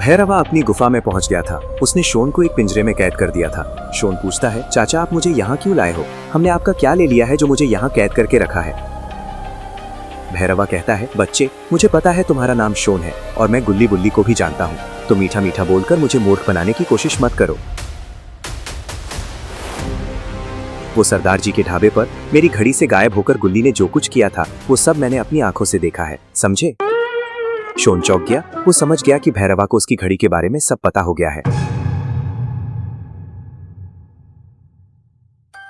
भैरवा अपनी गुफा में पहुंच गया था। उसने शोन को एक पिंजरे में कैद कर दिया था। शोन पूछता है, चाचा आप मुझे यहाँ क्यों लाए हो? हमने आपका क्या ले लिया है जो मुझे यहाँ कैद करके रखा है? भैरवा कहता है, बच्चे मुझे पता है तुम्हारा नाम शोन है और मैं गुल्ली बुल्ली को भी जानता हूँ, तो मीठा मीठा बोलकर मुझे मूर्ख बनाने की कोशिश मत करो। वो सरदार जी के ढाबे पर मेरी घड़ी से गायब होकर गुल्ली ने जो कुछ किया था वो सब मैंने अपनी आंखों से देखा है, समझे? शोन चौंक गया। वो समझ गया कि भैरवा को उसकी घड़ी के बारे में सब पता हो गया है।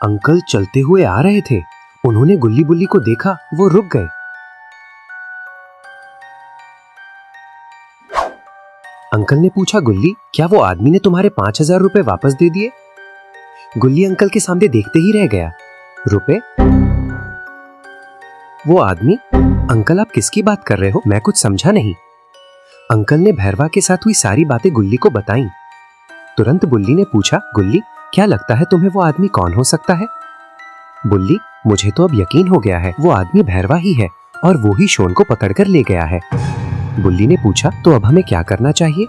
अंकल चलते हुए आ रहे थे। उन्होंने गुल्ली बुल्ली को देखा, वो रुक गए। अंकल ने पूछा, गुल्ली क्या वो आदमी ने तुम्हारे 5,000 रुपए वापस दे दिए? गुल्ली अंकल के सामने देखते ही रह गया। रुपए? वो आदमी? अंकल आप किसकी बात कर रहे हो? मैं कुछ समझा नहीं। अंकल ने भैरवा के साथ हुई सारी बातें गुल्ली को बताईं। तुरंत बुल्ली ने पूछा, गुल्ली क्या लगता है तुम्हें वो आदमी कौन हो सकता है? बुल्ली, मुझे तो अब यकीन हो गया है वो आदमी भैरवा ही है और वो ही शोन को पकड़कर ले गया है। बुल्ली ने पूछा, तो अब हमें क्या करना चाहिए?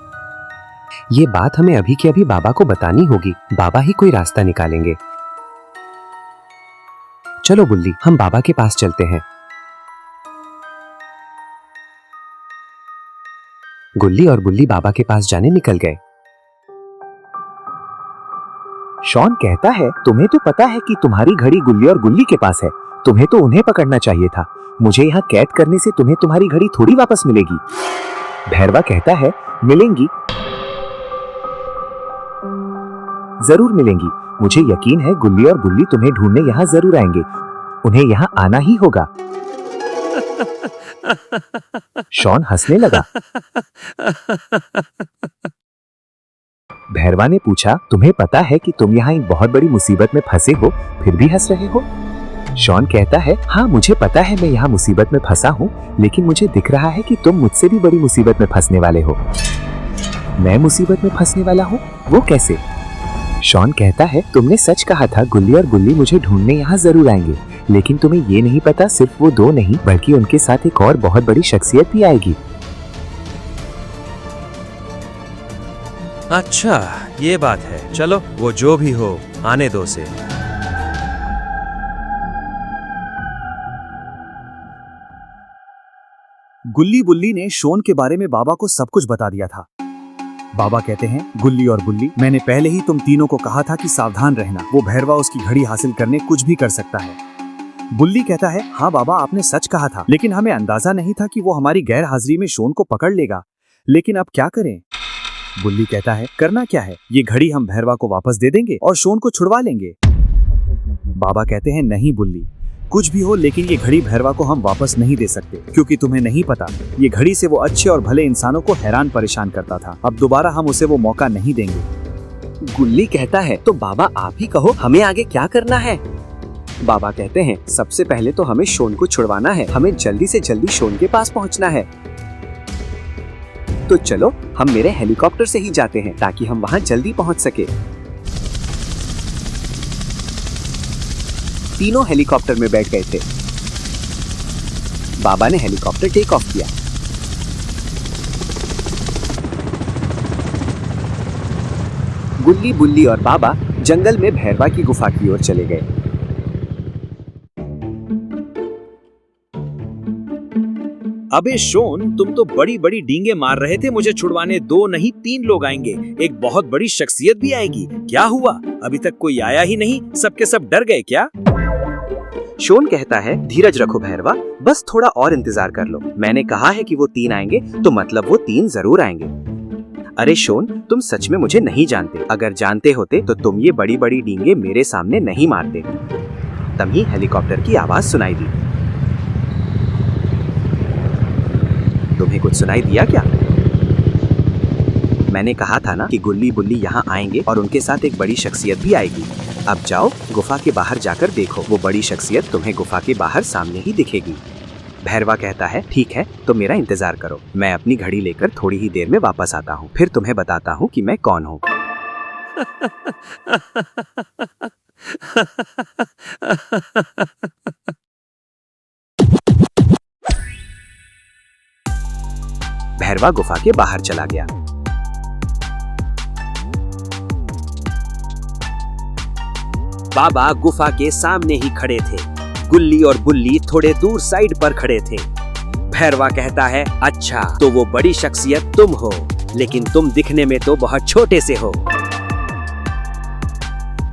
ये बात हमें अभी के अभी बाबा को बतानी होगी। बाबा ही कोई रास्ता निकालेंगे। चलो बुल्ली, हम बाबा के पास चलते हैं। गुल्ली और बुल्ली बाबा के पास जाने निकल गए। शॉन कहता है, तुम्हें तो पता है कि तुम्हारी घड़ी गुल्ली और गुल्ली के पास है, तुम्हें तो उन्हें पकड़ना चाहिए था। मुझे यहाँ कैद करने से तुम्हें तुम्हारी घड़ी थोड़ी वापस मिलेगी। भैरवा कहता है, मिलेंगी, जरूर मिलेंगी। मुझे यकीन है गुल्ली और गुल्ली तुम्हें ढूंढने यहाँ जरूर आएंगे। उन्हें यहाँ आना ही होगा। शॉन हंसने लगा। भैरवा ने पूछा, तुम्हें पता है कि तुम यहाँ एक बहुत बड़ी मुसीबत में फंसे हो, फिर भी हंस रहे हो? शॉन कहता है, हाँ मुझे पता है मैं यहाँ मुसीबत में फंसा हूँ, लेकिन मुझे दिख रहा है कि तुम मुझसे भी बड़ी मुसीबत में फंसने वाले हो। मैं मुसीबत में फंसने वाला हूँ? वो कैसे? शॉन कहता है, तुमने सच कहा था गुल्ली और गुल्ली मुझे ढूंढने यहाँ जरूर आएंगे, लेकिन तुम्हें ये नहीं पता सिर्फ वो दो नहीं बल्कि उनके साथ एक और बहुत बड़ी शख्सियत भी आएगी। अच्छा ये बात है, चलो वो जो भी हो आने दो से। गुल्ली बुल्ली ने शोन के बारे में बाबा को सब कुछ बता दिया था। बाबा कहते हैं, गुल्ली और बुल्ली मैंने पहले ही तुम तीनों को कहा था कि सावधान रहना, वो भैरवा उसकी घड़ी हासिल करने कुछ भी कर सकता है। बुल्ली कहता है, हाँ बाबा आपने सच कहा था, लेकिन हमें अंदाजा नहीं था कि वो हमारी गैर हाजिरी में शोन को पकड़ लेगा। लेकिन अब क्या करें? बुल्ली कहता है, करना क्या है, ये घड़ी हम भैरवा को वापस दे देंगे और शोन को छुड़वा लेंगे। बाबा कहते हैं, नहीं बुल्ली, कुछ भी हो लेकिन ये घड़ी भैरवा को हम वापस नहीं दे सकते, क्योंकि तुम्हें नहीं पता ये घड़ी से वो अच्छे और भले इंसानों को हैरान परेशान करता था। अब दोबारा हम उसे वो मौका नहीं देंगे। गुल्ली कहता है, तो बाबा आप ही कहो हमें आगे क्या करना है? बाबा कहते हैं, सबसे पहले तो हमें शोन को छुड़वाना है, हमें जल्दी से जल्दी शोन के पास पहुंचना है। तो चलो हम मेरे हेलीकॉप्टर से ही जाते हैं ताकि हम वहां जल्दी पहुंच सके। तीनों हेलीकॉप्टर में बैठ गए थे। बाबा ने हेलीकॉप्टर टेक ऑफ किया। गुल्ली बुल्ली और बाबा जंगल में भैरवा की गुफा की ओर चले गए। अबे शोन, तुम तो बड़ी बड़ी डींगे मार रहे थे मुझे छुड़वाने। दो नहीं 3 लोग आएंगे, एक बहुत बड़ी शख्सियत भी आएगी। क्या हुआ? अभी तक कोई आया ही नहीं, सबके सब डर गए क्या? शोन कहता है, धीरज रखो भैरवा, बस थोड़ा और इंतजार कर लो। मैंने कहा है कि वो 3 आएंगे तो मतलब वो 3 जरूर आएंगे। अरे शोन, तुम सच में मुझे नहीं जानते। अगर जानते होते तो तुम ये बड़ी बड़ी डींगे मेरे सामने नहीं मारते। तभी हेलीकॉप्टर की आवाज सुनाई दी। तुम्हें कुछ सुनाई दिया क्या? मैंने कहा था ना कि गुल्ली बुल्ली यहाँ आएंगे और उनके साथ एक बड़ी शख्सियत भी आएगी। अब जाओ गुफा के बाहर जाकर देखो, वो बड़ी शख्सियत तुम्हें गुफा के बाहर सामने ही दिखेगी। भैरवा कहता है, ठीक है तो मेरा इंतजार करो, मैं अपनी घड़ी लेकर थोड़ी ही देर में वापस आता हूँ, फिर तुम्हें बताता हूँ कि मैं कौन हूँ। भैरवा गुफा के बाहर चला गया। बाबा गुफा के सामने ही खड़े थे। गुल्ली और बुल्ली थोड़े दूर साइड पर खड़े थे। भैरवा कहता है, अच्छा तो वो बड़ी शख्सियत तुम हो, लेकिन तुम दिखने में तो बहुत छोटे से हो।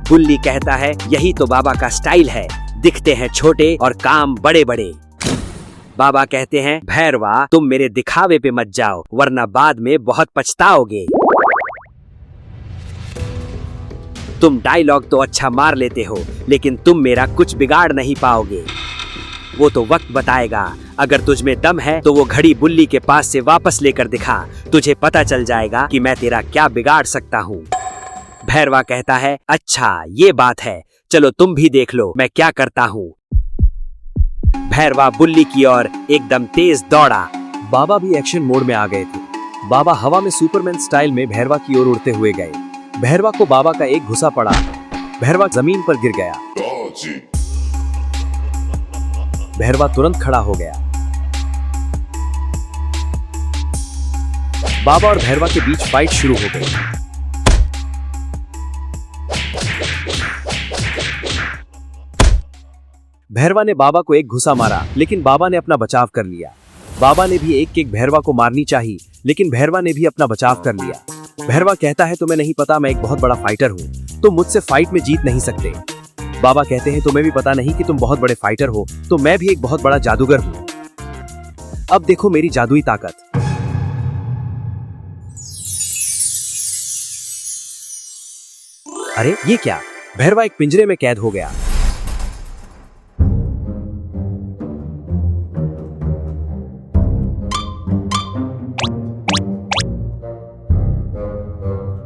बुल्ली कहता है, यही तो बाबा का स्टाइल है, दिखते हैं छोटे और काम बड़े बड़े। बाबा कहते हैं, भैरवा तुम मेरे दिखावे पे मत जाओ, वरना बाद में बहुत पछताओगे। तुम डायलॉग तो अच्छा मार लेते हो, लेकिन तुम मेरा कुछ बिगाड़ नहीं पाओगे। वो तो वक्त बताएगा। अगर तुझ में दम है तो वो घड़ी बुल्ली के पास से वापस लेकर दिखा, तुझे पता चल जाएगा कि मैं तेरा क्या बिगाड़ सकता हूँ। भैरवा कहता है, अच्छा ये बात है, चलो तुम भी देख लो मैं क्या करता हूँ। भैरवा बुल्ली की ओर एकदम तेज दौड़ा। बाबा भी एक्शन मोड में आ गए थे। बाबा हवा में सुपरमैन स्टाइल में भैरवा की ओर उड़ते हुए गए। भैरवा को बाबा का एक घुसा पड़ा। भैरवा जमीन पर गिर गया। भैरवा तुरंत खड़ा हो गया। बाबा और भैरवा के बीच फाइट शुरू हो गई। भैरवा ने बाबा को एक घुसा मारा, लेकिन बाबा ने अपना बचाव कर लिया। बाबा ने भी एक किक भैरवा को मारनी चाहिए, लेकिन भैरवा ने भी अपना बचाव कर लिया। भैरवा कहता है, तुम्हें नहीं पता मैं एक बहुत बड़ा फाइटर हूँ, तुम मुझसे फाइट में जीत नहीं सकते। बाबा कहते हैं, तुम्हें भी पता नहीं कि तुम बहुत बड़े फाइटर हो, तो मैं भी एक बहुत बड़ा जादूगर हूँ। अब देखो मेरी जादुई ताकत। अरे ये क्या? भैरवा एक पिंजरे में कैद हो गया।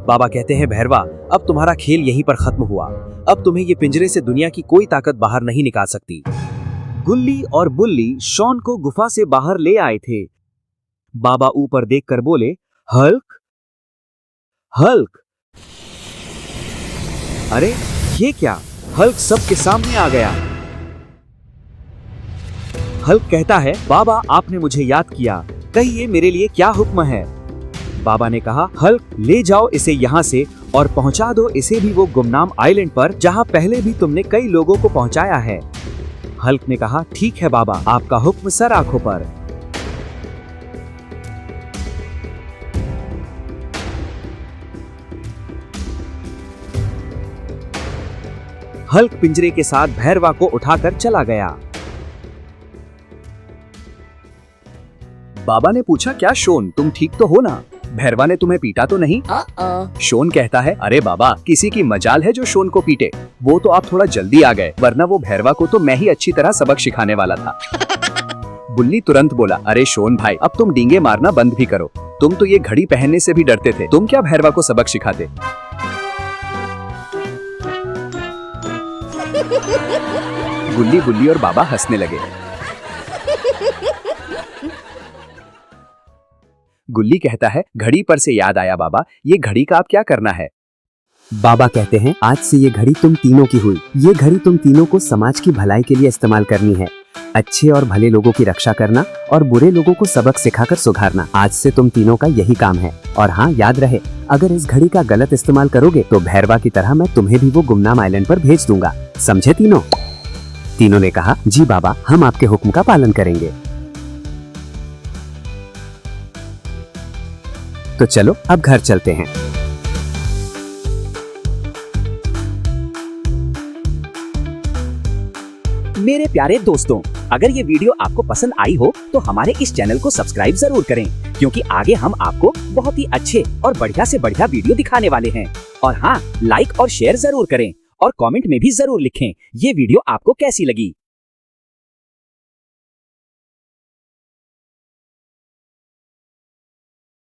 बाबा कहते हैं, भैरवा अब तुम्हारा खेल यहीं पर खत्म हुआ। अब तुम्हें ये पिंजरे से दुनिया की कोई ताकत बाहर नहीं निकाल सकती। गुल्ली और बुल्ली शॉन को गुफा से बाहर ले आए थे। बाबा ऊपर देखकर बोले, हल्क हल्क। अरे ये क्या? हल्क सबके सामने आ गया। हल्क कहता है, बाबा आपने मुझे याद किया, कहिए मेरे लिए क्या हुक्म है? बाबा ने कहा, हल्क ले जाओ इसे यहाँ से और पहुंचा दो इसे भी वो गुमनाम आइलैंड पर जहाँ पहले भी तुमने कई लोगों को पहुंचाया है। हल्क ने कहा, ठीक है बाबा, आपका हुक्म सर आंखों पर। हल्क पिंजरे के साथ भैरवा को उठाकर चला गया। बाबा ने पूछा, क्या शोन तुम ठीक तो हो ना? भैरवा ने तुम्हें पीटा तो नहीं? शोन कहता है, अरे बाबा किसी की मजाल है जो शोन को पीटे, वो तो आप थोड़ा जल्दी आ गए, वरना वो भैरवा को तो मैं ही अच्छी तरह सबक सिखाने वाला था। बुल्ली तुरंत बोला, अरे शोन भाई अब तुम डींगे मारना बंद भी करो, तुम तो ये घड़ी पहनने से भी डरते थे, तुम क्या भैरवा को सबक सिखाते? बुल्ली और बाबा हंसने लगे। गुल्ली कहता है, घड़ी पर से याद आया बाबा, ये घड़ी का आप क्या करना है? बाबा कहते हैं, आज से ये घड़ी तुम तीनों की हुई। ये घड़ी तुम तीनों को समाज की भलाई के लिए इस्तेमाल करनी है। अच्छे और भले लोगों की रक्षा करना और बुरे लोगों को सबक सिखाकर सुधारना। आज से तुम तीनों का यही काम है। और हाँ, याद रहे, अगर इस घड़ी का गलत इस्तेमाल करोगे तो भैरवा की तरह मैं तुम्हें भी वो गुमनाम आइलैंड पर भेज दूंगा। समझे तीनों? तीनों ने कहा, जी बाबा, हम आपके हुक्म का पालन करेंगे। तो चलो अब घर चलते हैं। मेरे प्यारे दोस्तों, अगर ये वीडियो आपको पसंद आई हो तो हमारे इस चैनल को सब्सक्राइब जरूर करें, क्योंकि आगे हम आपको बहुत ही अच्छे और बढ़िया से बढ़िया वीडियो दिखाने वाले हैं। और हाँ, लाइक और शेयर जरूर करें और कमेंट में भी जरूर लिखें ये वीडियो आपको कैसी लगी।